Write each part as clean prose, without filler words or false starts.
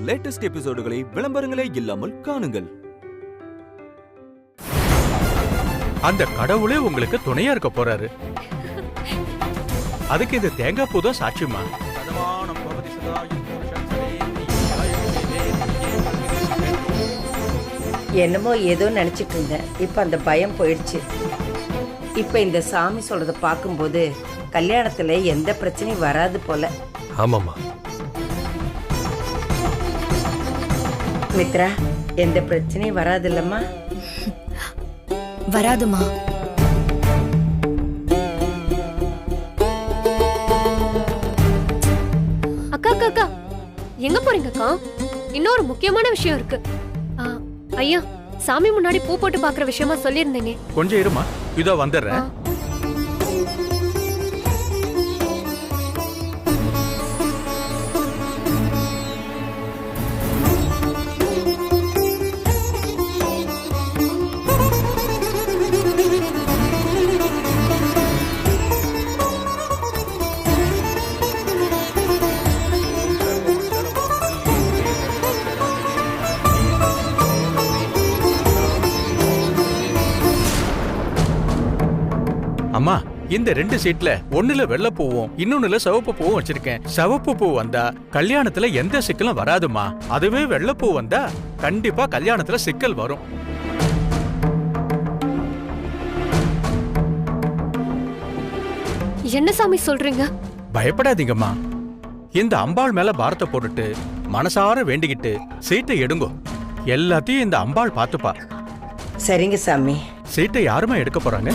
Latest எபிசோடுகளை விளம்பரங்களே இல்லாமல் காணுங்கள். அந்த கடவுளே உங்களுக்கு துணையா இருக்க போறாரு. அதுக்கு இந்த தேங்காய் பூ தான் சாட்சியமா. என்னமோ ஏதோ நினைச்சிட்டு இருந்தேன். இப்ப அந்த பயம் போயிடுச்சு. இப்ப இந்த சாமி சொல்றத பார்க்கும்போது கல்யாணத்துல எந்த பிரச்சனையும் வராது போல. ஆமாமா மித்ரா, எந்த பிரச்சனையும் வராது இல்லம்மா? வராதுமா. அக்கா அக்கா அக்கா, எங்க போறீங்க அக்கா? இன்னொரு முக்கியமான விஷயம் இருக்கு. ஐயா, சாமி முன்னாடி பூ போட்டு பாக்குற விஷயமா சொல்லியிருந்தேனே. கொஞ்சம் இருமா, இதோ வந்துடுறேன். அம்மா, இந்த 2 சீட்ல ஒண்ணுல வெள்ளை பூவும் இன்னொன்னுல சிவப்பு பூவும் வச்சிருக்கேன். சிவப்பு பூ வந்தா கல்யாணத்துல எந்த சிக்கலும் வராதுமா. அதுவே வெள்ளை பூ வந்தா கண்டிப்பா கல்யாணத்துல சிக்கல் வரும். என்ன சாமி சொல்றீங்க? பயப்படாதீங்கம்மா. இந்த அம்பாள் மேல பாரத்தை போட்டுட்டு மனசார வேண்டிக்கிட்டு சீட்டை எடுங்கோ. எல்லாத்தையும் இந்த அம்பாள் பாத்துப்பா. சரிங்க சாமி. சீட்டை யாருமா எடுக்க போறாங்க?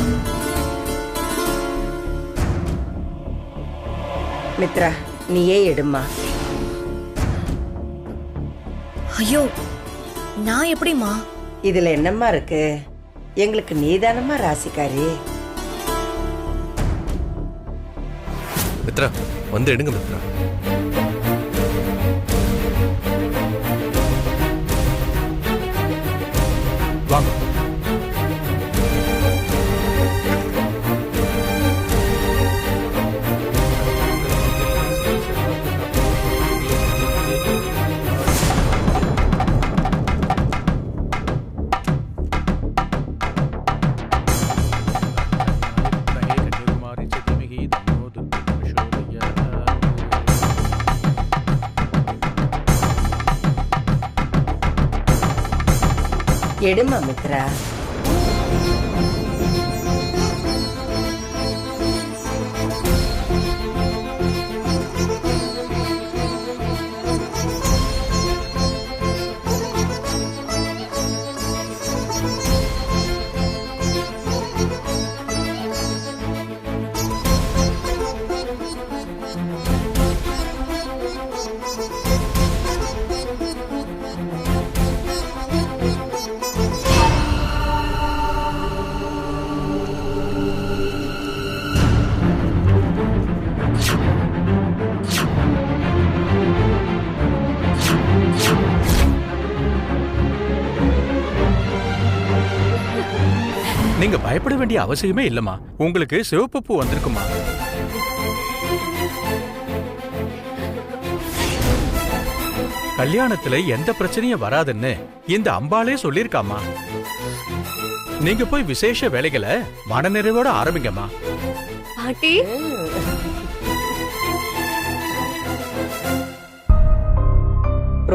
மித்ரா, நீயே எடுமா. ஐயோ, நான் எப்படிமா? இதுல என்னம்மா இருக்கு? எங்களுக்கு நீதானம்மா ராசிக்காரி. மித்ரா, வந்து எடுங்க மித்ரா. வாங்க. எடுமா மித்ரா. நீங்க பயப்பட வேண்டிய அவசியமே இல்லம்மா. உங்களுக்கு சிவப்பு பூ வந்திருக்குமா. கல்யாணத்துல எந்த பிரச்சனையும் வராதுன்னு இந்த அம்பாளே சொல்லிருக்காமா. நீங்க போய் விசேஷ வேலைகளை மனநிறைவோட ஆரம்பிங்கம்மா. பாட்டி,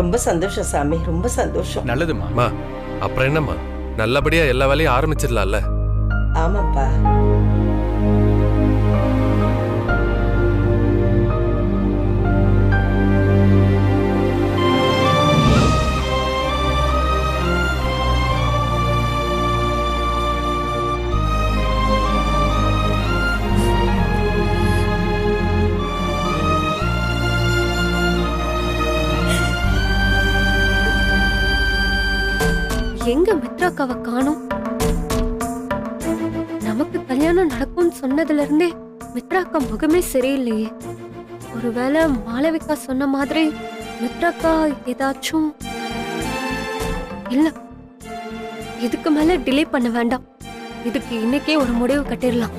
ரொம்ப சந்தோஷம் சாமி, ரொம்ப சந்தோஷம். நல்லதுமா. அப்புறம் என்னம்மா, நல்லபடியா எல்லா வேலையும் ஆரம்பிச்சிடலாம்ல. ஆமாப்பா. எங்க மித்ராக்காவை காணோம்? நமக்கு கல்யாணம் நடக்கும்னு சொன்னதுல இருந்தே மித்ராக்கா முகமே சரியில்லையே. ஒருவேளை மாளவிகா சொன்ன மாதிரி மித்ராக்கா ஏதாச்சும் இல்ல. இதுக்கு மேல டிலே பண்ண வேண்டாம். இதுக்கு இன்னைக்கே ஒரு முடிவு கட்டிடலாம்.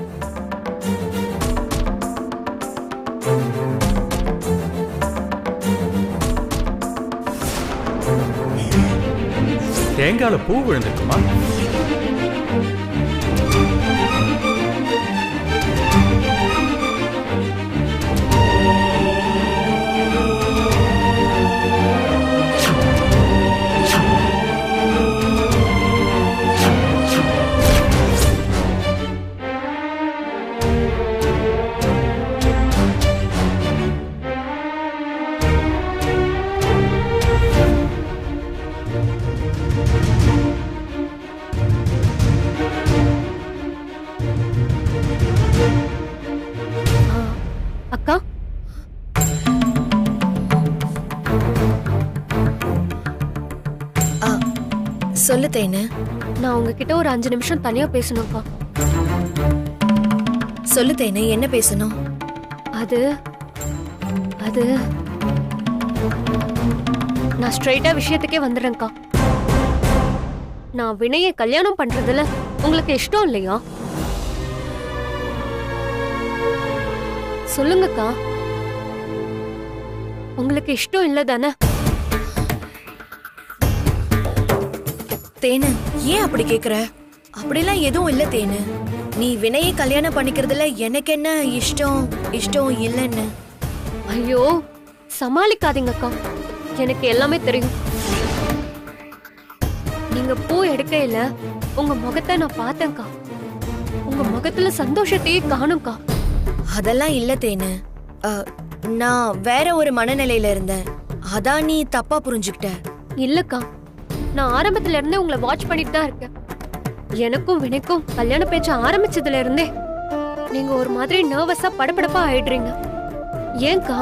தேங்கால பூ விழுந்துருக்குமா? அக்கா, சொல்லு தேனு. நான் உங்ககிட்ட ஒரு 5 நிமிஷம் தனியா பேசணும்க்கா. சொல்லு தேனு, என்ன பேசணும்? அது அது நான் ஸ்ட்ரைட்டா விஷயத்துக்கே வந்துடுறேன்க்கா. நான் வினயை கல்யாணம் பண்றதுல உங்களுக்கு இஷ்டம் இல்லையா? சொல்லுங்கக்கா, உங்களுக்கு இஷ்டம் இல்ல தானே? தேனு, ஏன் அப்படி கேக்குற? அப்படிலாம் எதுவும் இல்ல தேனு. நீ வினயை கல்யாணம் பண்ணிக்கிறதுல எனக்கு என்ன இஷ்டம் இஷ்டம் இல்லைன்னு. ஐயோ, சமாளிக்காதீங்கக்கா, எனக்கு எல்லாமே தெரியும். நீங்க பூ எடுக்கையில உங்க முகத்தை நான் பார்த்தேன்க்கா. உங்க முகத்துல சந்தோஷத்தையே காணும்க்கா. அதெல்லாம் இல்ல தேனு. நான் வேற ஒரு மனநிலையில இருந்தேன். அதான் நீ தப்பா புரிஞ்சுக்கிட்ட. இல்லக்கா, நான் ஆரம்பத்துல இருந்தே உங்களை வாட்ச் பண்ணிட்டு தான் இருக்கேன். எனக்கும் வினைக்கும் கல்யாண பேச்ச ஆரம்பிச்சதுல இருந்தே நீங்க ஒரு மாதிரி நர்வஸா படபடப்பா ஆயிடுறீங்க. ஏன்க்கா,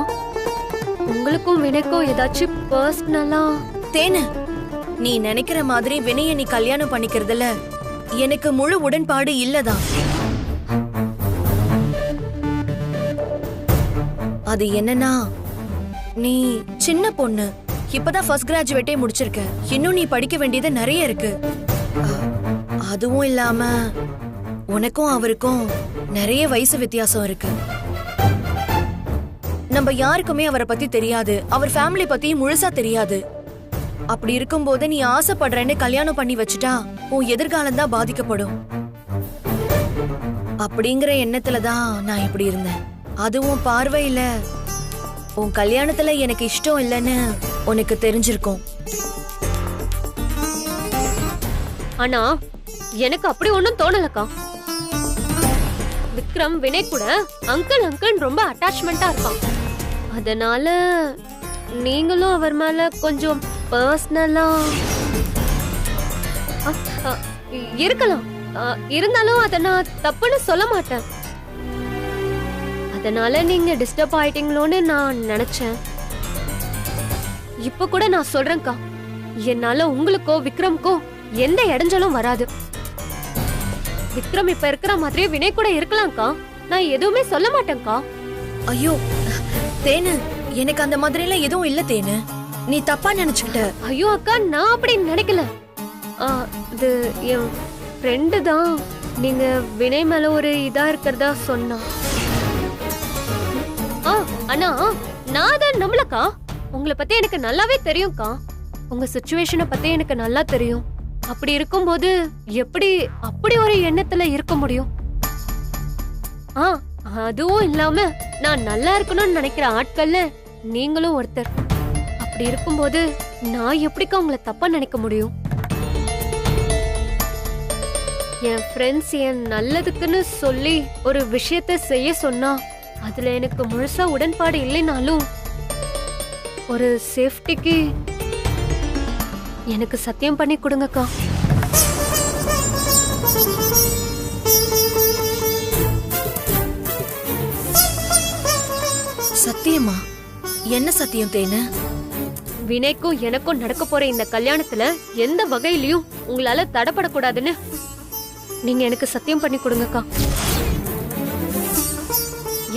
உங்களுக்கும் வினைக்கும் ஏதாச்சும் பர்சனலா? தேனு, நீ நினைக்கிற மாதிரி வினய நீ கல்யாணம் பண்ணிக்கிறதுல எனக்கு முழு உடன்பாடு இல்லதான். அது என்னன்னா, நீ சின்ன பொண்ணு, இப்பதான் ஃபர்ஸ்ட் கிராஜுவேட்டே முடிச்சிருக்க. இன்னும் நீ படிக்க வேண்டியது நிறைய இருக்கு. அதுவும் இல்லாம உனக்கும் அவருக்கும் நிறைய வயசு வித்தியாசம் இருக்கு. நம்ம யாருக்குமே அவரை பத்தி தெரியாது, அவர் ஃபேமிலி பத்தி முழுசா தெரியாது. அப்படி இருக்கும்போது நீ ஆசைப்படுறேன்னு கல்யாணம் பண்ணி வச்சுட்டா உன் எதிர்காலம் தான் பாதிக்கப்படும். அப்படிங்கிற எண்ணத்துலதான் நான் இப்படி இருந்தேன். அதுவும் பார்வையில உன் கல்யாணத்துல எனக்கு இஷ்டம் இல்லைன்னு உனக்கு தெரிஞ்சிருக்கும். ஆனா எனக்கு அப்படி ஒண்ணும் தோணலக்கா. விக்ரம் வினய் கூட அங்கிள் அங்கிள் ரொம்ப அட்டாச்மெண்டா இருப்பான். அதனால நீங்களும் அவர் மேல கொஞ்சம் பர்சனலா இருக்கலாம். இருந்தாலும் அத நான் தப்புன்னு சொல்ல மாட்டேன். அதனால நீங்க டிஸ்டர்ப் ஆயிட்டீங்களோன்னு நான் நினைச்சேன். இப்ப கூட நான் சொல்றேன்க்கா, என்னால உங்களுக்கோ விக்ரம்க்கோ எந்த இடைஞ்சலும் வராது. விக்ரம் இப்ப இருக்கிற மாதிரியே வினய் கூட இருக்கலாம்க்கா. நான் எதுவுமே சொல்ல மாட்டேன்க்கா. ஐயோ தேனு, எனக்கு அந்த மாதிரி எல்லாம் எதுவும் இல்ல தேனு. நீ தப்பா நினைச்சுக்கிட்ட. ஐயோ அக்கா, நான் அப்படி நினைக்கல. இது என் ஃப்ரெண்டு தான் நீங்க வினய் மேல ஒரு இதா இருக்கிறதா சொன்னா. அண்ணா, நான் தான் நம்பலக்கா. உங்களை பத்தி எனக்கு நல்லாவே தெரியும்க்கா. உங்க சிச்சுவேஷனை பத்தி எனக்கு நல்லா தெரியும். அப்படி இருக்கும்போது எப்படி அப்படி ஒரு எண்ணத்துல இருக்க முடியும்? அதுவும் இல்லாம நான் நல்லா இருக்கணும்னு நினைக்கிற ஆட்கள்ல நீங்களும் ஒருத்தர். அப்படி இருக்கும்போது நான் எப்படிக்கா உங்களை தப்பா நினைக்க முடியும்? என் ஃப்ரெண்ட்ஸ் என் நல்லதுக்குன்னு சொல்லி ஒரு விஷயத்த செய்ய சொன்னா அதுல எனக்கு முழுசா உடன்பாடு இல்லைனாலும் ஒரு சேஃப்டிக்கு எனக்கு சத்தியம் பண்ணி கொடுங்கக்கா. சத்தியமா? என்ன சத்தியம் தேனு? வினய்க்கும் எனக்கும் நடக்க போற இந்த கல்யாணத்துல எந்த வகையிலயும் உங்களால தடப்படக்கூடாதுன்னு நீங்க எனக்கு சத்தியம் பண்ணி கொடுங்கக்கா.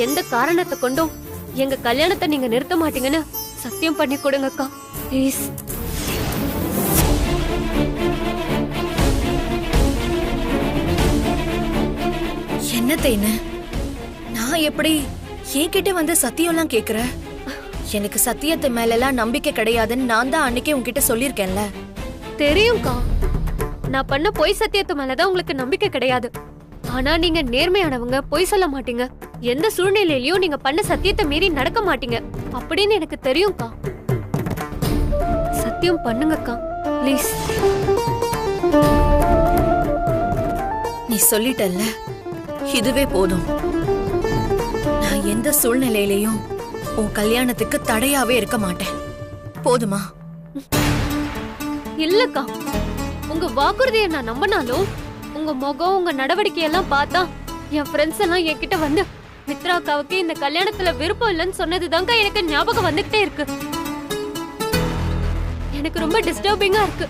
எந்த காரணத்தை கொண்டும் எங்க கல்யாணத்தை நீங்க நிறுத்த மாட்டீங்கன்னு சத்தியம் பண்ணி கொடுங்கக்கா, ப்ளீஸ். என்ன தேனு, நான் எப்படி என்கிட்ட வந்து சத்தியம்லாம் கேக்குற? எனக்கு சத்தியத்து மேலெல்லாம் நம்பிக்கை கிடையாதுன்னு நான் தான் அன்னைக்கே உன்கிட்ட சொல்லியிருக்கேன்ல. தெரியும்க்கா, நான் பண்ண பொய் சத்தியத்து மேலதான் உங்களுக்கு நம்பிக்கை கிடையாது. ஆனா நீங்க நேர்மையானவங்க, பொய் சொல்ல மாட்டீங்க, எந்த சூழ்நிலையிலயும் நீங்க பண்ண சத்தியத்தை மீறி நடக்க மாட்டீங்க அப்படின்னு எனக்கு தெரியும்க்கா. சத்தியம் பண்ணுங்கக்கா ப்ளீஸ். நீ சொல்லிட்டல்ல, இதுவே போதும். நான் எந்த சூழ்நிலையிலையும் உன் கல்யாணத்துக்கு தடையாவே இருக்க மாட்டேன். போதுமா? இல்லக்கா, உங்க வாக்குறுதியை நான் நம்பினாலும் உங்க முகம், உங்க நடவடிக்கையெல்லாம் பார்த்தா என் ஃப்ரெண்ட்ஸ் எல்லாம் என்கிட்ட வந்து மித்ரா அக்காவுக்கு இந்த கல்யாணத்துல விருப்பம் இல்லைன்னு சொன்னதுதாங்க எனக்கு ஞாபகம் வந்துகிட்டே இருக்கு. எனக்கு ரொம்ப டிஸ்டர்பிங்கா இருக்கு,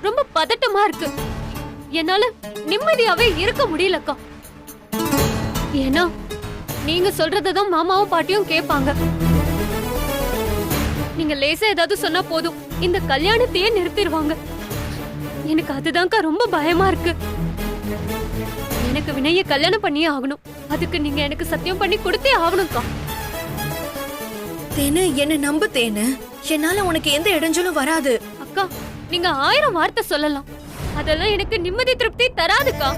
ரொம்ப பதட்டமா இருக்கு. என்னால நிம்மதியாவே இருக்க முடியலக்கா. ஏன்னா நீங்க சொல்றதான் மாமாவும் பாட்டியும் கேட்பாங்க. நீங்க லேசா ஏதாவது சொன்னா போதும், இந்த கல்யாணத்தையே நிறுத்திடுவாங்க. எனக்கு அதுதான்க்கா ரொம்ப பயமா இருக்கு. எனக்கு வினய கல்யாணம் பண்ணியே ஆகணும். அதுக்கு நீங்க எனக்கு சத்தியம் பண்ணி கொடுத்தே ஆகணும்க்கா. தேனு, என்ன நம்பு தேனு. என்னால உனக்கு எந்த இடைஞ்சலும் வராது. அக்கா, நீங்க 1000 வார்த்தை சொல்லலாம், அதெல்லாம் எனக்கு நிம்மதி திருப்தி தராதுக்கா.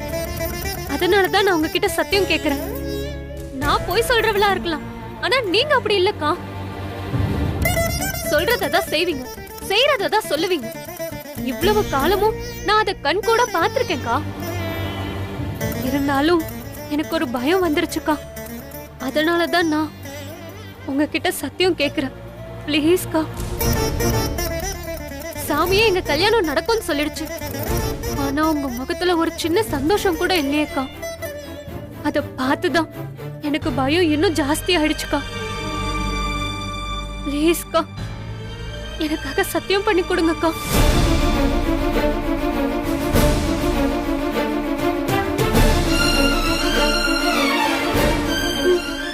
அதனாலதான் நான் உங்ககிட்ட சத்தியம் கேக்குறேன். நான் போய் சொல்றவளா இருக்கலாம், ஆனா நீங்க அப்படி இல்லக்கா. சொல்றதான் செய்வீங்க, செய்யறதான் சொல்லுவீங்க. இவ்வளவு காலமும் நான் அதை கண் கூட பாத்திருக்கேன்க்கா. இருந்தாலும் எனக்கு ஒரு பயம் வந்துருச்சுக்கா. அதனாலதான் நான் உங்ககிட்ட சத்தியம் கேக்குறேன். பிளீஸ்க்கா. சாமியே எங்க கல்யாணம் நடக்கும்னு சொல்லிடுச்சு, ஆனா உங்க முகத்துல ஒரு சின்ன சந்தோஷம் கூட இல்லையேக்கா. அத பார்த்துதான் எனக்கு பயம் இன்னும் ஜாஸ்தி ஆயிடுச்சுக்கா. பிளீஸ்க்கா, எனக்காக சத்தியம் பண்ணி கொடுங்கக்கா.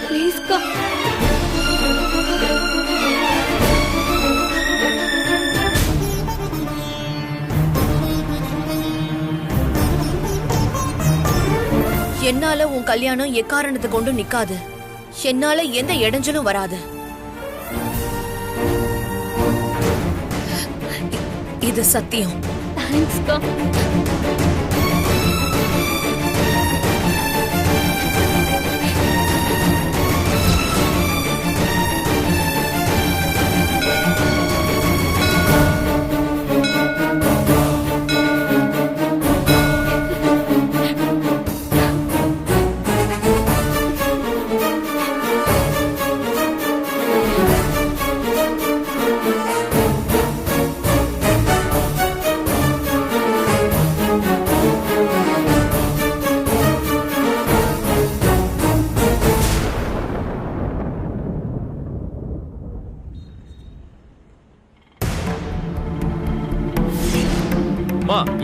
பிளீஸ்க்கா. என்னால உன் கல்யாணம் எக்காரணத்தை கொண்டு நிக்காது. என்னால எந்த இடைஞ்சலும் வராது. இது சத்தியம். தேங்க்ஸ்க்கா.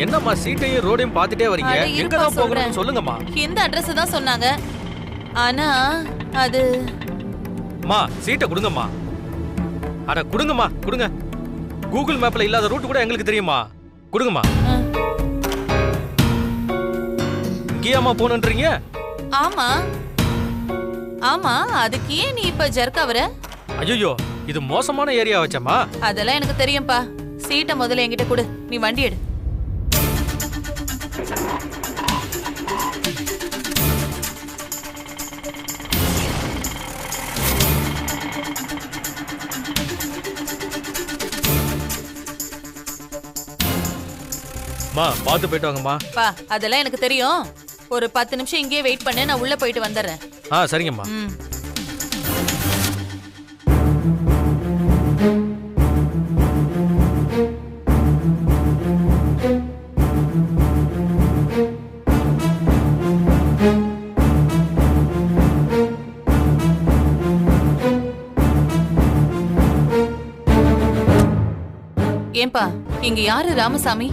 என்னம்மா சீட்டையும் ரோடையும் பார்த்துட்டே வரீங்க? அட, எங்க இருப்பா, தான் போகணும்னு சொல்றேன். சொல்லுங்கம்மா. இந்த அட்ரஸ் தான் சொன்னாங்க, ஆனா அது அம்மா சீட்டை கொடுங்கம்மா. அட கொடுங்கம்மா, கொடுங்க. கூகுள் மேப்ல இல்லாத ரூட் கூட எங்களுக்கு தெரியுமா? கொடுங்கம்மா. இங்கேயாம்மா போகணுன்றீங்க? ஆமா ஆமா, அதுக்கு ஏன் நீ இப்ப ஜர்க் ஆவற? ஐயோ, இது மோசமான ஏரியா வச்சம்மா. அதெல்லாம் எனக்கு தெரியும்பா. சீட்டை முதல்ல என்கிட்ட கொடு, நீ வண்டி எடு. மா பார்த்து போயிட்டு வாங்கம்மா. பா, அதெல்லாம் எனக்கு தெரியும். ஒரு 10 நிமிஷம் இங்கேயே வெயிட் பண்ணு, நான் உள்ள போயிட்டு வந்துடுறேன். சரிங்கம்மா. ஏன்பா, இங்க யாரு ராமசாமி?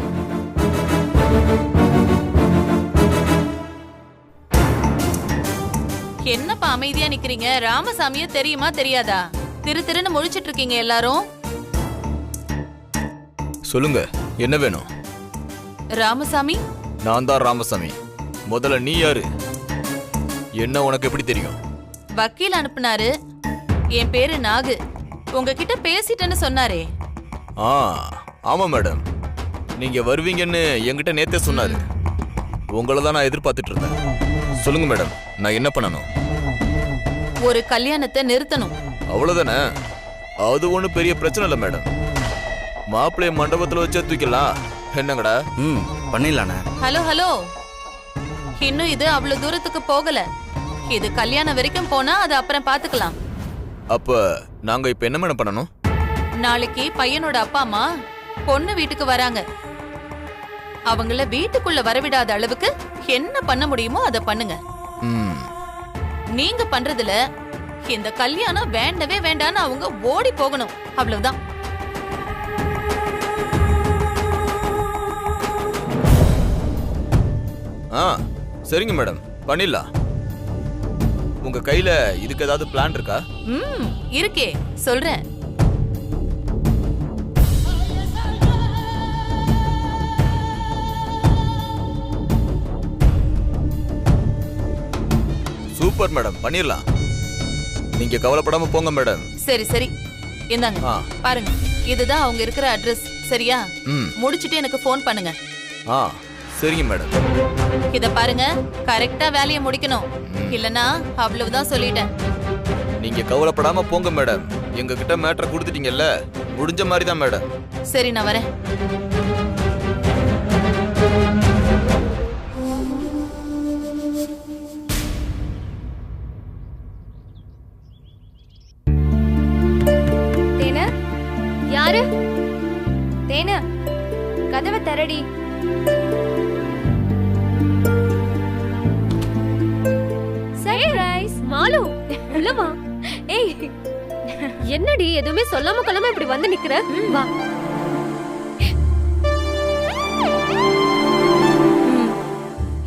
என்னப்பா அமைதியா நிக்கிறீங்க? ராமசாமிய தெரியுமா தெரியாதா? திரு திருன்னு முழிச்சிட்டு இருக்கீங்க எல்லாரும். சொல்லுங்க, என்ன வேணும்? ராமசாமி? நான் தான் ராமசாமி. முதல்ல நீ யாரு? என்ன உனக்கு எப்படி தெரியும்? வக்கீல் அனுப்புனாரு. என் பேரு நாகு. உங்ககிட்ட பேசிட்டேன்னு சொன்னாரே. ஆ ஆமா மேடம், நீங்க வருவீங்கன்னு என்கிட்ட நேத்தே சொன்னாரு. உங்களை தான் நான் எதிர்பார்த்துட்டு இருந்தேன். சொல்லுங்க மேடம், நான் என்ன பண்ணணும்? ஒரு கல்யாணத்தை நிறுத்தணும். அவ்வளவுதானே? அது ஒன்றும் பெரிய பிரச்சனை இல்லை மேடம். மாப்பிள்ளைய மண்டபத்தில் வச்சே தூக்கலாம். என்னங்கடா? பண்ணிடலாண்ணே. ஹலோ ஹலோ, இன்னும் இது அவ்வளவு தூரத்துக்கு போகல. இது கல்யாணம் வரைக்கும் போனா அது அப்புறம் பாத்துக்கலாம். அப்ப நாங்க இப்ப என்ன மேடம் பண்ணணும்? நாளைக்கு பையனோட அப்பா அம்மா பொண்ணு வீட்டுக்கு வராங்க. அவங்கள வீட்டுக்குள்ள வரவிடாத அளவுக்கு என்ன பண்ண முடியுமோ அதை பண்ணுங்க. நீங்க பண்றதுல இந்த கல்யாணம் வேண்டவே வேண்டான்னு அவங்க ஓடி போகணும். அவ்வளவுதான். சரிங்க மேடம், பண்ணிடலாம். உங்க கையில இதுக்கு ஏதாவது பிளான் இருக்கா? இருக்கே, சொல்றேன். சூப்பர் மேடம், பண்ணிடலாம். நீங்க கவலைப்படாம போங்க மேடம். சரி சரி, இந்தாங்க பாருங்க. இதுதான் அவங்க இருக்கிற அட்ரஸ். சரியா? முடிச்சிட்டு எனக்கு போன் பண்ணுங்க. சரிங்க மேடம். இத பாருங்க, கரெக்டா வேலையை முடிக்கணும். இல்லனா அவ்வளவுதான் சொல்லிட்டேன். நீங்க கவலைப்படாம போங்க மேடம். எங்க கிட்ட மேட்டரை கொடுத்துட்டீங்கல்ல, முடிஞ்ச மாதிரி தான் மேடம். சரி, நான் வரேன். தேன, யாரு? தேன, கதவை தரடி. சர்ப்ரைஸ். மாலு, உள்ளவா. ஏய், என்னடி எதுவுமே சொல்லாம கொள்ளாம இப்படி வந்து நிக்கிற? வா.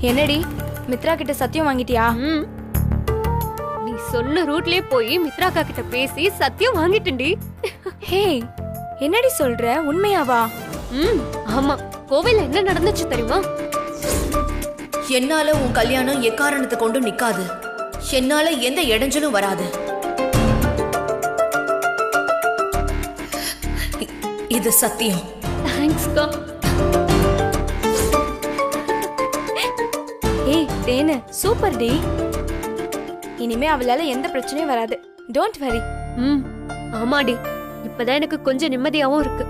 என்னடி, மித்ரா கிட்ட சத்தியம் வாங்கிட்டியா? நீ சொன்ன ரூட்லயே போய் மித்ராக்கா கிட்ட பேசி சத்தியம் வாங்கிட்டேன்டி. ஹே, என்னடி சொல்ற? உண்மையாவா? ஆமா. கோவில்ல என்ன நடந்துச்சு தெரியுமா? என்னால உன் கல்யாணம் எக்காரணத்தை கொண்டு நிக்காது. என்னால எந்த இடைஞ்சலும் வராது. இது சத்தியம். தேங்க்ஸ்க்கா. ஏய் தேனு, சூப்பர் டி. இனிமே அவளால எந்த பிரச்சனையும் வராது. Don't worry. ஆமாடி, இப்பதான் எனக்கு கொஞ்சம் நிம்மதியாவும் இருக்கு.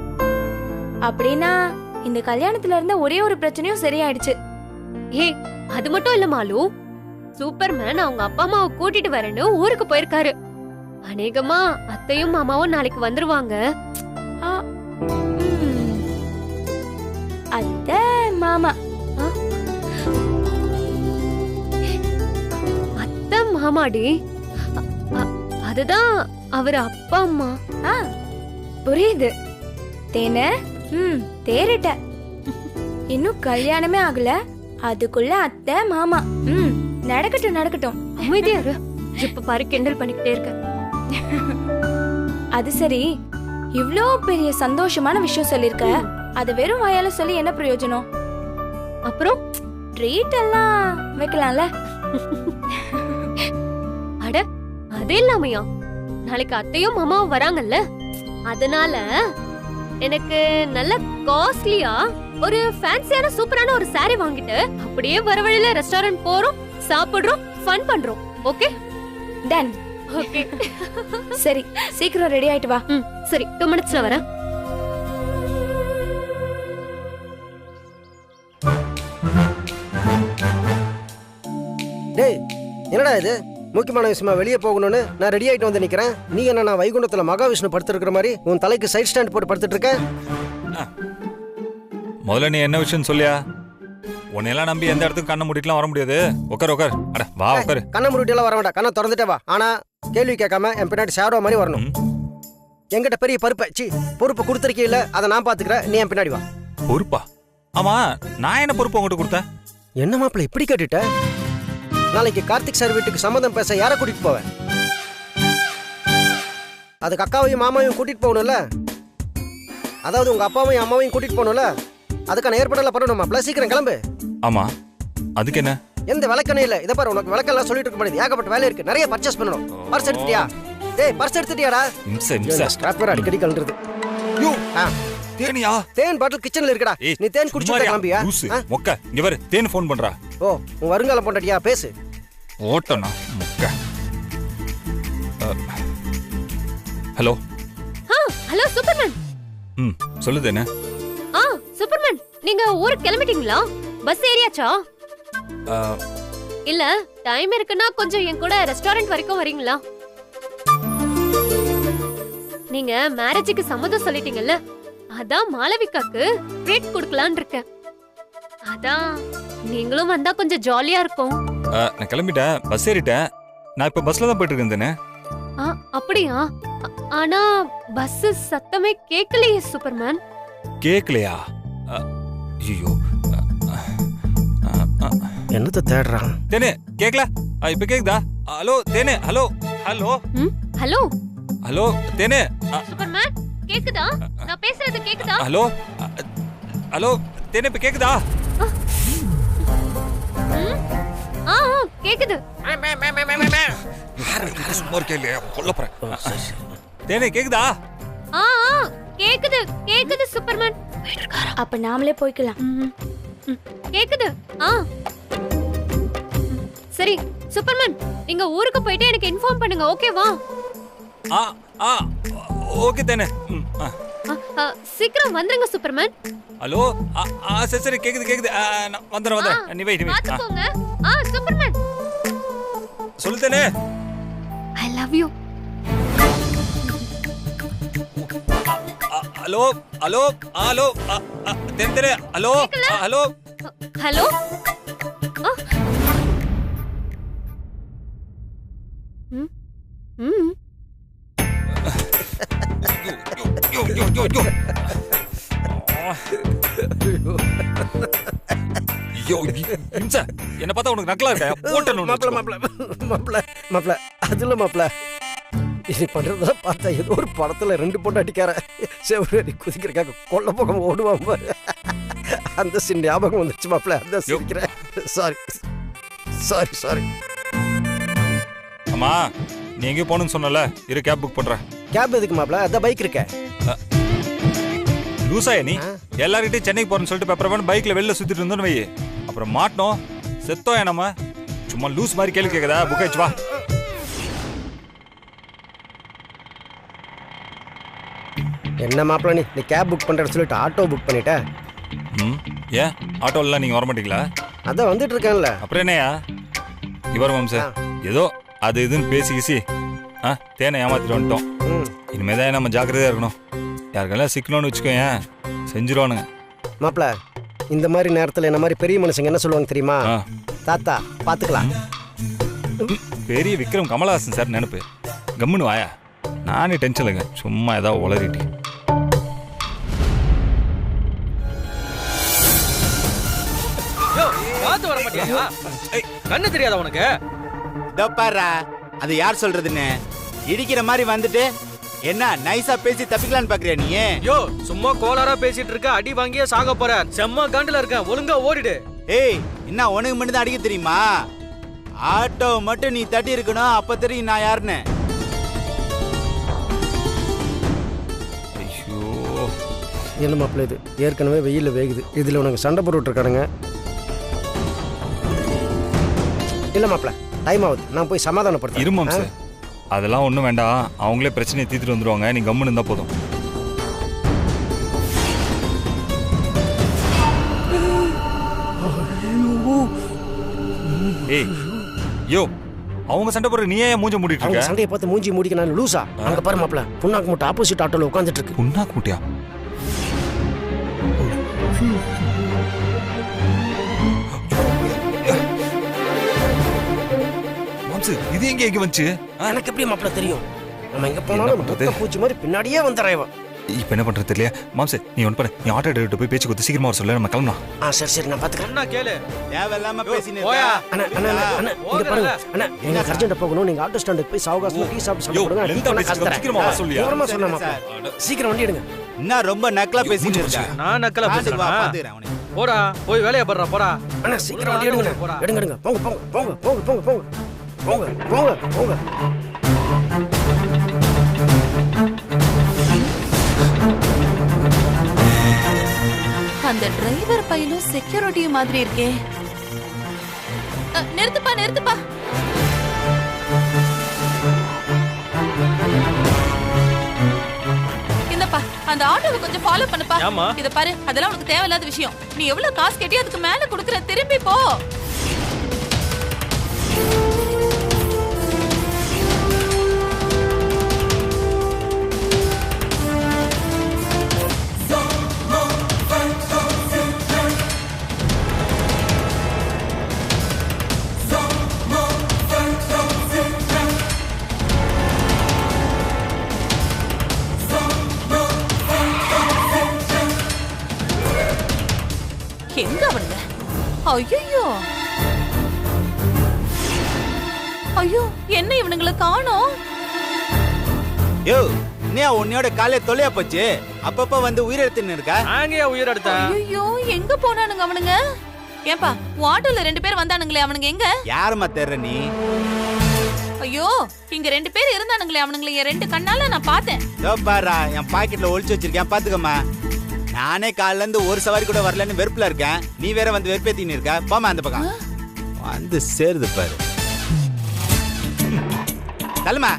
அப்படின்னா இந்த கல்யாணத்துல இருந்த ஒரே ஒரு பிரச்சனையும் சரியாயிடுச்சு. ஏய், அது மட்டும் இல்ல மாலு, சூப்பர்மேன் அவங்க அப்பா அம்மாவை கூட்டிட்டு வரேன்னு ஊருக்கு போயிருக்காரு. அநேகமா அத்தையும் மாமாவும் நாளைக்கு வந்துருவாங்க. அத்தை மாமா? அத்தை மாமாடி, அதுதான் அவர் அப்பா அம்மா. புரியுது தேன. தேறிட்ட. இன்னும் கல்யாணமே ஆகல, அதுக்குள்ள அத்தை மாமா. நடக்கட்டும் நடக்கட்டும். அமைதியா இரு. இப்ப பாரு, கிண்டல் பண்ணிக்கிட்டே இருக்க. அது சரி, இவ்ளோ பெரிய சந்தோஷமான விஷயம் சொல்லிருக்க, அது வெறும் வாயால சொல்லி என்ன பிரயோஜனம்? அப்புறம் ட்ரீட் எல்லாம் வைக்கலாம்ல? அட, அது இல்லாமையா, நாளைக்கு அத்தையும் மாமாவும் வராங்கல்ல, அதனால எனக்கு நல்ல காஸ்ட்லியா ஒரு ஃபேன்சியான சூப்பரான ஒரு saree வாங்கிட்டு அப்படியே வர வழியில ரெஸ்டாரண்ட் போறோம், சாப்பிடுறோம், ஃபன் பண்றோம். ஓகே? டன். ஓகே. சரி, சீக்கிரம் ரெடி ஆயிட்டு வா. சரி, 2 minutesல வரேன். டேய், என்னடா இது? முக்கியமான விஷயமா வெளியே போகணும்னு நான் ரெடி ஆயிட்டு வந்து நிக்கிறேன். நீ என்ன நான் வைகுண்டத்துல மகாவிஷ்ணு படுத்துருக்கிற மாதிரி உன் தலைக்கு சைட் ஸ்டாண்ட் போட்டு படுத்துட்டு இருக்க? முதல்ல நீ என்ன விஷயம் சொல்லியா? உன்னையெல்லாம் நம்பி எந்த இடத்துக்கு கண்ணை மூடிட்டுலாம் வர முடியாது. உட்கார் உட்கார். அட வா உட்காரு. கண்ணை மூடிட்டுலாம் வர வேண்டாம், கண்ணை திறந்துட்டே வா. ஆனா கேள்வி கேட்காம என் பின்னாடி ஷேடோ மாதிரி வரணும். என்கிட்ட பெரிய பொறுப்பை கொடுத்துருக்கீல்ல, அதை நான் பாத்துக்கிறேன். நீ என் பின்னாடி வா. பொறுப்பா? ஆமா, நான் என்ன பொறுப்பு உங்ககிட்ட கொடுத்தேன்? என்ன மாப்பிள்ள இப்படி கேட்டுட்ட? நாளைக்கு கார்த்திக் சார் வீட்டுக்கு சம்மந்தம் பேச யாரை கூட்டிட்டு போவேன்? அதுக்கு அக்காவையும் மாமாவையும் கூட்டிட்டு போகணும்ல. அதாவது உங்க அப்பாவையும் அம்மாவையும் கூட்டிட்டு போகணும்ல. அதுக்கான ஏற்பாடெல்லாம் பண்ணணும் மாப்பிள்ள. சீக்கிரம் கிளம்பு. ஆமா, அதுக்கு என்ன? எந்த விளக்கணே இல்ல. இதை பாரு, உனக்கு விளக்கெல்லாம் சொல்லிட்டு இருக்க முடியாது. ஏகப்பட்ட வேலை இருக்கு, நிறைய பர்ச்சேஸ் பண்ணணும். பர்ஸ் எடுத்துட்டியா? டேய் பர்ஸ் எடுத்துட்டியாடா? இம்சை ஸ்டாப் வேற அடிக்கடி கலண்டுறது. யோ தேனியா? தேன் பாட்டில் கிச்சன்ல இருக்குடா. நீ தேன் குடிச்சிட்டு கிளம்பியா? மொக்க இங்க வர தேன் ஃபோன் பண்றா. ஓ உன் வருங்கால பொண்டாட்டியா? பேசு. ஓட்டனா மொக்க. ஹலோ. Hello Superman. சொல்லு தேனே. சூப்பர்மேன் நீங்க ஊருக்கு கிளம்பிட்டீங்களா? பஸ் ஏறியாச்சா? இல்ல டைம் இருக்குன்னா கொஞ்சம் என் கூட ரெஸ்டாரண்ட் வரைக்கும் வரீங்களா? நீங்க மேரேஜுக்கு சம்மதம் சொல்லிட்டீங்கல்ல, அதான் மாளவிகாக்கு ட்ரீட் கொடுக்கலான்னு இருக்கேன். அதான் நீங்களும் வந்தா கொஞ்சம் ஜாலியா இருக்கும். நான் கிளம்பிட்டேன், பஸ் ஏறிட்டேன். நான் இப்ப பஸ்ல தான் போயிட்டு இருக்கேன் தானே. அப்படியா? ஆனா பஸ் சத்தமே கேட்கலையே சூப்பர்மேன். கேக்கலையா? ஐயோ என்னத்த தேடுறான்? தேனே கேக்கல? இப்ப கேக்குதா? ஹலோ தேனே. ஹலோ ஹலோ ஹலோ ஹலோ தேனே. சூப்பர்மேன் கேக்குதா? நான் பேசுறது கேக்குதா? ஹலோ ஹலோ தேனே இப்ப கேக்குதா? கேக்குது. சும்மா இருக்கே கொல்லப்பற. தேனே கேக்குதா? கேக்குது கேக்குது சூப்பர்மேன். அப்ப நாமளே போய்க்கலாம். கேக்குது. சரி சூப்பர்மேன் நீங்க ஊருக்கு போயிட்டு எனக்கு இன்ஃபார்ம் பண்ணுங்க. ஓகேவா? ஓகே தேனே. சீக்கிரம் வந்துருங்க சூப்பர்மேன். ஹலோ சரி சரி கேக்குது கேக்குது. நான் வந்துறேன். நீ வெயிட் பாத்துக்கோங்க. சூப்பர்மேன் சொல்லு தேனே. I love you. Hello hello hello தேனே. Hello hello hello. என்ன பார்த்தா உனக்கு நக்கலா இருக்கா? போட்டணும் மாப்ள அதுல மாப்ள இனி பண்றதெல்லாம் பார்த்தா ஏதோ ஒரு படத்துல 2 பொண்ணு அடிக்கார செவரடி குதிக்கிறக்காக கொல்ல பக்கம் ஓடுவான் பாரு. அந்த சீன் ஞாபகம் வந்துச்சு மாப்ள. அந்த சிரிக்கிறேன். Sorry sorry sorry. அம்மா நீ எங்கேயும் போகணும்னு சொன்னல, இரு கேப் புக் பண்றேன். கேப் எதுக்கு மாப்ள? அதான் பைக் இருக்க. லூசாயா நீ? எல்லார்கிட்டையும் சென்னைக்கு போறேன்னு சொல்லிட்டு பேப்பர் பைக்ல வெளில சுத்திட்டு இருந்தோன்னு வை, அப்புறம் மாட்டணும் செத்தோம். நம்ம சும்மா லூஸ் மாதிரி கேள்வி கேட்குதா? புக் ஆயிடுச்சு வா. என்ன மாப்ள நீ கேப் புக் பண்றேன்னு சொல்லிட்டு ஆட்டோ புக் பண்ணிட்ட? ஏன் ஆட்டோலாம் நீங்க வர மாட்டீங்களா? அதான் வந்துட்டு இருக்கேன்ல. அப்புறம் என்னையா இவர் வம்ச ஏதோ அது இதுன்னு பேசி தேனை ஏமாத்திட்டு வந்துட்டோம். இனிமேதான் நம்ம ஜாக்கிரதையா இருக்கணும். யாருக்கெல்லாம் சிக்கணும்னு வச்சுக்கோங்க செஞ்சிருவானுங்க. மாப்ள இந்த மாதிரி நேரத்துல என்ன மாதிரி பெரிய மனுஷங்க என்ன சொல்லுவாங்க தெரியுமா? தாத்தா பாத்துக்கலாம். பெரிய விக்ரம் கமலஹாசன் சார் நினைப்பு. கம்முன்னு வாயா. நானே டென்ஷன் இல்லைங்க, சும்மா ஏதாவது உளறிட்டு. வர மாட்டியா? கண்ணு தெரியாதா உனக்கு? பாரா அது யார் சொல்றதுன்னு இடிக்கிற மாதிரி வந்துட்டு என்ன நைஸா பேசி தப்பிக்கலான்னு பாக்குறியா நீ? யோ சும்மா கோளாரா பேசிட்டு இருக்க, அடி வாங்கியே சாக போற. செம்ம காண்டுல இருக்க, ஒழுங்கா ஓடிடு. ஏய் என்ன உனக்கு மட்டும் தான் அடிக்க தெரியுமா? ஆட்டோ மட்டும் நீ தட்டி இருக்கணும், அப்ப தெரியும் நான் யாருன்னு. என்ன மாப்பிள்ள இது ஏற்கனவே வெயில்ல வேகுது, இதுல உனக்கு சண்டை போட்டுட்டு இருக்கானுங்க. இல்ல மாப்பிள்ள டைம் ஆகுது, நான் போய் சமாதானப்படுத்த. இருமாம் சார், அதெல்லாம் ஒன்றும் வேண்டாம், அவங்களே பிரச்சனையை தீர்த்துட்டு வந்துருவாங்க, நீ கம்முன்னு இருந்தா போதும். ஏய் யோ, அவங்க சண்டை போடுற நீ ஏன் மூஞ்ச மூடிட்டு இருக்க? சண்டையை பார்த்து மூஞ்சி மூடிக்க நான் லூசா? அங்க பாரு மாப்பிள்ள, புண்ணாக்கு மூட்டை ஆப்போசிட் ஆட்டோல உட்கார்ந்துட்டு இருக்கு. புண்ணாக்கு மூட்டையா? இது எங்க எங்க வந்துச்சு? எனக்கு எப்படி மாப்பிள்ள தெரியும்? நம்ம எங்க போனாலும் பூச்சி மாதிரி பின்னாடியே வந்துடுறேன். இப்ப என்ன பண்றது தெரியல. மாம்சே நீ ஒன் பண்ண, நீ ஆட்டோ டிரைவர் போய் பேச்சு கொடுத்து சீக்கிரமா வர சொல்ல, நம்ம கிளம்பலாம். சரி சரி நான் பாத்துக்கிறேன். அண்ணா கேளு, தேவையில்லாம பேசினே போயா. அண்ணா அண்ணா அண்ணா இங்க பாருங்க அண்ணா, நீங்க அர்ஜென்ட்டா போகணும், நீங்க ஆட்டோ ஸ்டாண்டுக்கு போய் சாவகாசமா டீ சாப்பிட்டு சாப்பிடுங்க. சீக்கிரமா வர சொல்லியா? சீக்கிரமா சொன்னா மாப்பிள்ள, சீக்கிரம் வண்டி எடுங்க. என்ன ரொம்ப நக்கலா பேசிட்டு இருக்க? நான் நக்கலா பேசுறேன், பாத்துறேன் அவனே. போடா போய் வேலைய பாருடா, போடா. அண்ணா சீக்கிரம் வண்டி எடுங்க, எடுங்க எடுங்க, போங்க போங்க போங்க போங்க போங்க போங்க போங்க போங்க போங்க. அந்த டிரைவர் பையனும் செக்யூரிட்டியும் மாதிரி இருக்கே. நிறுத்துப்பா நிறுத்துப்பா. இந்தப்பா அந்த ஆட்டோவை கொஞ்சம் ஃபாலோ பண்ணுப்பா. இத பாரு, அதெல்லாம் உனக்கு தேவையில்லாத விஷயம். நீ எவ்வளவு காசு கேட்டி அதுக்கு மேல குடுக்குற, திரும்பி போ. எங்க அவனுங்க? ஐயோ ஐயோ, என்ன இவனுங்களை காணோம்? யோ, நீ உன்னையோட காலைய தொலையா போச்சு. அப்பப்ப வந்து உயிரெடுத்துன்னு இருக்கா? ஆங்கயா உயிரெடுத்தா? ஐயோ, எங்க போனானுங்க அவனுங்க? ஏப்பா, ஆட்டோல 2 பேர் வந்தானுங்களே, அவனுங்க எங்க? யாருமா தெர்ற நீ? ஐயோ, இங்க 2 பேர் இருந்தானுங்களே, அவனுங்களை என் 2 கண்ணால நான் பார்த்தேன். இதோ பாரா, என் பாக்கெட்ல ஒளிச்சு வச்சிருக்கேன், பாத்துக்கம்மா. நானே காலைல இருந்து ஒரு சவாரி கூட வரலன்னு வெறுப்புல இருக்கேன். நீ வேற வந்து வெறுப்பேத்தின்னு இருக்க. போமா அந்த பக்கம் வந்து சேருது பாரு. தல்லுமா.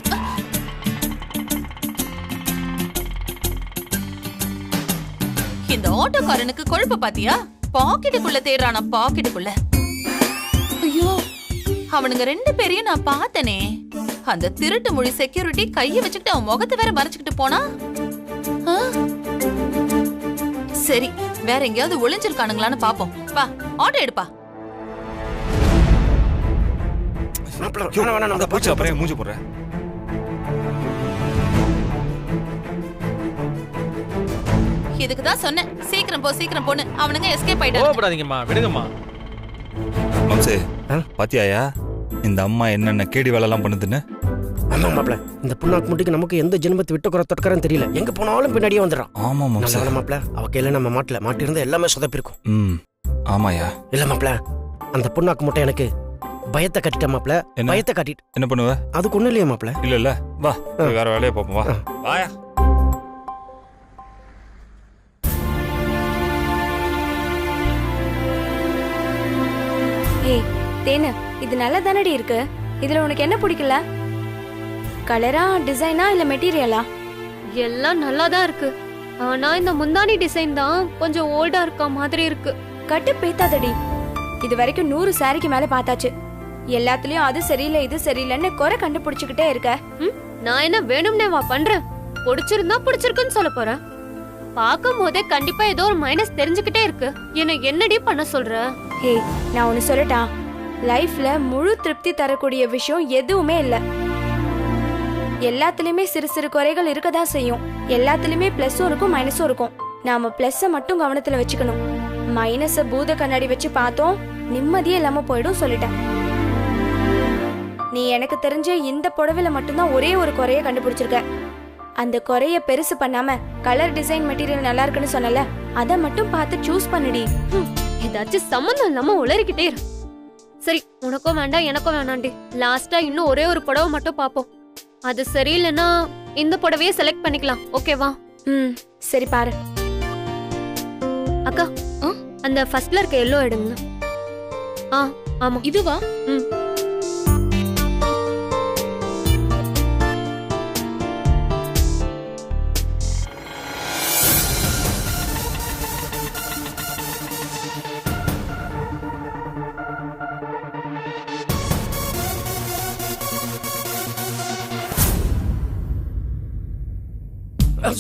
இந்த ஆட்டோக்காரனுக்கு கொழுப்ப பாத்தியா? பாக்கெட்டுக்குள்ள தேடுறானா, பாக்கெட்டுக்குள்ள. ஐயோ, அவனுங்க 2 பேரையும் நான் பார்த்தனே. அந்த திருட்டு மொழி செக்யூரிட்டி கைய வச்சுக்கிட்டு அவன் முகத்தை வேற மறைச்சுக்கிட்டு போனா. சரி, வேற எங்கேயாவது ஒளிஞ்சிருக்கானுங்களான்னு பாப்போம். வா, ஆட்டோ எடுப்பா. மூஞ்சி போடுறேன். இதுக்குதான் சொன்னேன், சீக்கிரம் போ சீக்கிரம் போன்னு. அவனுங்க எஸ்கேப் ஆயிட்டாங்க. கோவப்படாதீங்கம்மா, விடுங்கம்மா. மாம்சே, பாத்தியாயா இந்த அம்மா என்னென்ன கேடி வேலை எல்லாம் பண்ணுதுன்னு? ஆமா மாப்ள, இந்த புண்ணாக்கு முட்டிக்கு நமக்கு எந்த ஜென்மத்தை விட்டு குறை தொட்டக்கறன்னு தெரியல. எங்க போனாலும் பின்னாடியே வந்துடுறான். ஆமா மாம்சே. நல்ல மாப்ள, அவ கையில நம்ம மாட்டிருந்தா எல்லாமே சொதப்பிருக்கும். ஆமாயா. இல்ல மாப்ள, அந்த புண்ணாக்கு முட்டை எனக்கு பயத்தை கட்டிட்ட மாப்ள. பயத்தை காட்டிட்டு என்ன பண்ணுவ? அதுக்கு ஒண்ணு இல்லையா மாப்ள? இல்ல வா, வேற வேலையை பார்ப்போம். வா வாயா. ஏய் தேனு, இது நல்லா தானடி இருக்கு. இதுல உனக்கு என்ன பிடிக்கல? கலரா, டிசைனா இல்ல மெட்டீரியலா? எல்லாம் நல்லா தான் இருக்கு. ஆனா இந்த முந்தானி டிசைன் தான் கொஞ்சம் ஓல்டா இருக்க மாதிரி இருக்கு. கட்டு பேத்தாதடி. இது வரைக்கும் 100 சாரிக்கு மேல பார்த்தாச்சு. எல்லாத்துலயும் அது சரியில்லை இது சரியில்லைன்னு குறை கண்டுபிடிச்சுக்கிட்டே இருக்க. நான் என்ன வேணும்னே வா பண்றேன்? பிடிச்சிருந்தா பிடிச்சிருக்குன்னு சொல்ல போறேன். பார்க்கும் போதே கண்டிப்பா ஏதோ ஒரு மைனஸ் தெரிஞ்சுக்கிட்டே இருக்கு. என்ன என்னடி பண்ண சொல்ற? ஹே, நான் ஒன்னு சொல்லட்டா? லைஃப்ல முழு திருப்தி தரக்கூடிய விஷயம் எதுவுமே இல்ல. எல்லாத்துலயுமே சிறு சிறு குறைகள் இருக்கதான் செய்யும். எல்லாத்துலயுமே பிளஸும் இருக்கும் மைனஸும் இருக்கும். நாம பிளஸ மட்டும் கவனத்துல வச்சுக்கணும். மைனஸ பூத கண்ணாடி வச்சு பார்த்தோம், நிம்மதியே இல்லாம போயிடும் சொல்லிட்டேன். நீ எனக்கு தெரிஞ்ச இந்த புடவையில மட்டும்தான் ஒரே ஒரு குறைய கண்டுபிடிச்சிருக்க. அந்த குறைய பெருசு பண்ணாம கலர் டிசைன் மெட்டீரியல் நல்லா இருக்குன்னு சொன்னல, அத மட்டும் பார்த்து சூஸ் பண்ணுடி. ஏதாச்சும் சம்மந்தம் இல்லாம உளறிக்கிட்டே இரு. சரி, உனக்கும் வேண்டாம் எனக்கும் வேணாண்டி. லாஸ்டா இன்னும் ஒரே ஒரு புடவை மட்டும் பாப்போம். அது சரியில்லைன்னா இந்த புடவையே செலக்ட் பண்ணிக்கலாம். ஓகேவா? சரி பாரு. அக்கா, அந்த ஃபர்ஸ்ட்ல இருக்க எல்லோ எடுங்க. ஆமா இதுவா?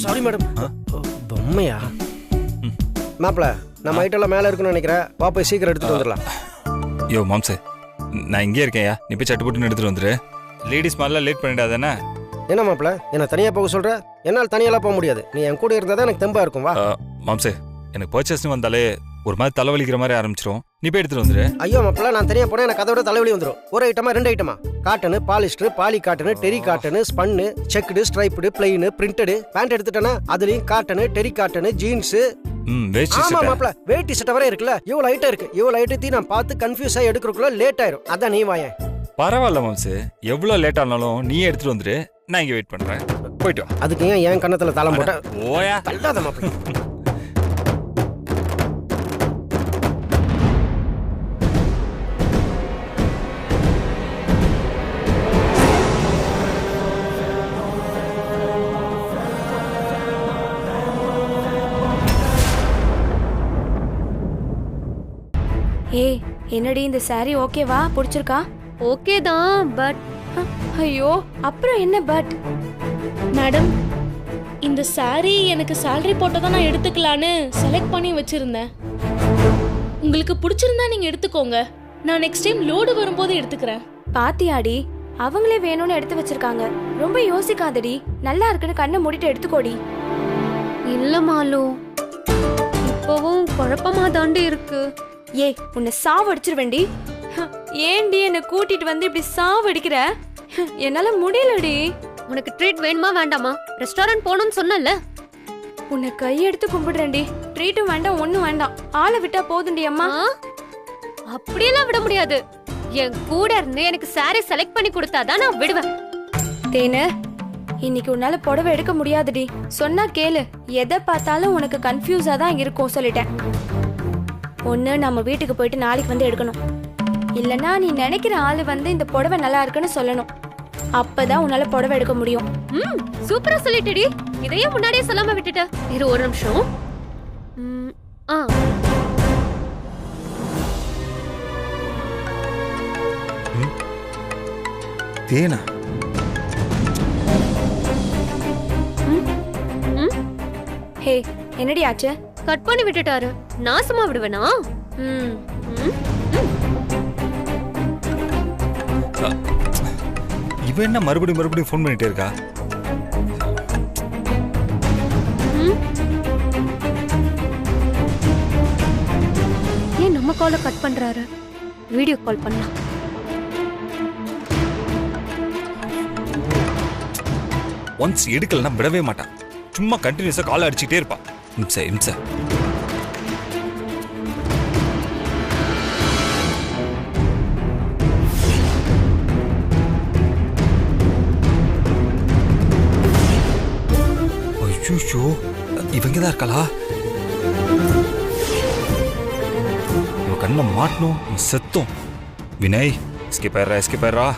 Sorry madam. பொம்மையா மாப்ள? நம்ம ஐட்டெல்லாம் மேல இருக்குன்னு நினைக்கிறேன். வா போய் சீக்கிரம் எடுத்துட்டு வந்துடலாம். யோ மாம்சே, நான் இங்கே இருக்கேன்யா. நீ போய் சட்டு போட்டுன்னு எடுத்துட்டு வந்துரு. லேடிஸ் மாதிரிலாம் லேட் பண்ணிடாதானே? என்ன மாப்ள, என்ன தனியா போக சொல்ற? என்னால் தனியெல்லாம் போக முடியாது. நீ என் கூட இருந்தா தான் எனக்கு தெம்பா இருக்கும். வா மாம்சே, எனக்கு பர்ச்சேஸ்னு வந்தாலே ஒரு மாதிரி தலைவலிக்கிற மாதிரி ஆரம்பிச்சிரும். நீ போய் எடுத்துட்டு வந்துரு. ஐயோ மாப்ள, நான் தனியா போனா எனக்கு அதோட தலைவலி வந்துடும். ஒரு ஐட்டமா 2 ஐட்டமா? Cotton, polyester, poly cotton, terry cotton, spun, checked, striped, plain, printed pant எடுத்துட்டேன்னா அதுலயும் காட்டனு, டெரி காட்டனு, ஜீன்ஸ். ஆமா மாப்ள, வேட்டி சட்டை வரை இருக்குல்ல. இவ்வளவு ஐட்டம் இருக்கு. இவ்வளவு ஐட்டத்தையும் நான் பார்த்து கன்ஃபியூஸ் ஆகி எடுக்கிறதுக்குள்ள லேட் ஆயிரும். அதான் நீ வாயேன். பரவாயில்ல மாம்சே, எவ்வளவு லேட் ஆனாலும் நீ எடுத்துட்டு வந்துரு. நான் இங்க வெயிட் பண்றேன். போயிட்டு வா. அதுக்கு ஏன் என் கண்ணத்துல தலம் போட்ட? ஓயா தள்ளாத மாப்ள. ஏய் என்னடி இந்த saree ஓகேவா பிடிச்சிருக்கா? ஓகே தான், பட் ஐயோ அப்புறம் என்ன பட்? மேடம், இந்த saree எனக்கு salary போட்டதான் நான் எடுத்துக்கலான்னு செலக்ட் பண்ணி வச்சிருந்தேன். உங்களுக்கு பிடிச்சிருந்தா நீங்க எடுத்துக்கோங்க. நான் நெக்ஸ்ட் டைம் லோடு வரும்போது எடுத்துக்கிறேன். பாத்தியாடி, அவங்களே வேணும்னு எடுத்து வச்சிருக்காங்க. ரொம்ப யோசிக்காதடி, நல்லா இருக்குன்னு கண்ணை மூடிட்டு எடுத்துக்கோடி. இல்ல மாலு, இப்பவும் குழப்பமா தாண்டி இருக்கு. ஏய் உன்னை சாவடிச்சிருவேண்டி. ஏண்டி என்னை கூட்டிட்டு வந்து இப்படி சாவடிக்கிற? என்னால முடியலடி. உனக்கு ட்ரீட் வேணுமா வேண்டாமா? ரெஸ்டாரண்ட் போகணும்னு சொன்னல. உன்னை கையெடுத்து கும்பிடுறேன்டி. ட்ரீட்டும் வேண்டாம் ஒன்னும் வேண்டாம், ஆளை விட்டா போதுண்டி அம்மா. அப்படியெல்லாம் விட முடியாது. என் கூட இருந்து எனக்கு saree செலக்ட் பண்ணி கொடுத்தாதான் நான் விடுவேன். தேனு, இன்னைக்கு உன்னால புடவை எடுக்க முடியாதுடி. சொன்னா கேளு, எதை பார்த்தாலும் உனக்கு கன்ஃபியூஸா தான் இருக்கும் சொல்லிட்டேன். ஒண்ணு நம்ம வீட்டுக்கு போயிட்டு நாளைக்கு வந்து எடுக்கணும், இல்லனா நீ நினைக்கிற ஆளு வந்து இந்த புடவை நல்லா இருக்குன்னு சொல்லணும். அப்பதான் உன்னால புடவை எடுக்க முடியும். சூப்பரா சொல்லிட்டடி. இதையே முன்னாடியே சொல்லாம விட்டுட்ட. இரு ஒரு நிமிஷம். தேனா ஹே என்னடி ஆச்சு? கட் பண்ணி விட்டுட்டாரு. நான் சும்மா விடுவேனா? இவன் என்ன மறுபடியும் ஃபோன் பண்ணிட்டே இருக்கா? ஏன் நம்ம காலை கட் பண்றாரு? வீடியோ கால் பண்ணலாம். ஒன்ஸ் எடுக்கலன்னா விடவே மாட்டான். சும்மா கண்டினியூஸா கால் அடிச்சுட்டே இருப்பான். இம்சை ஐயோ, இவங்க தான் இருக்காளா? இவ கண்ணை மாட்டணும், செத்தோம். வினய், எஸ்கேப் ஆயிடுறா.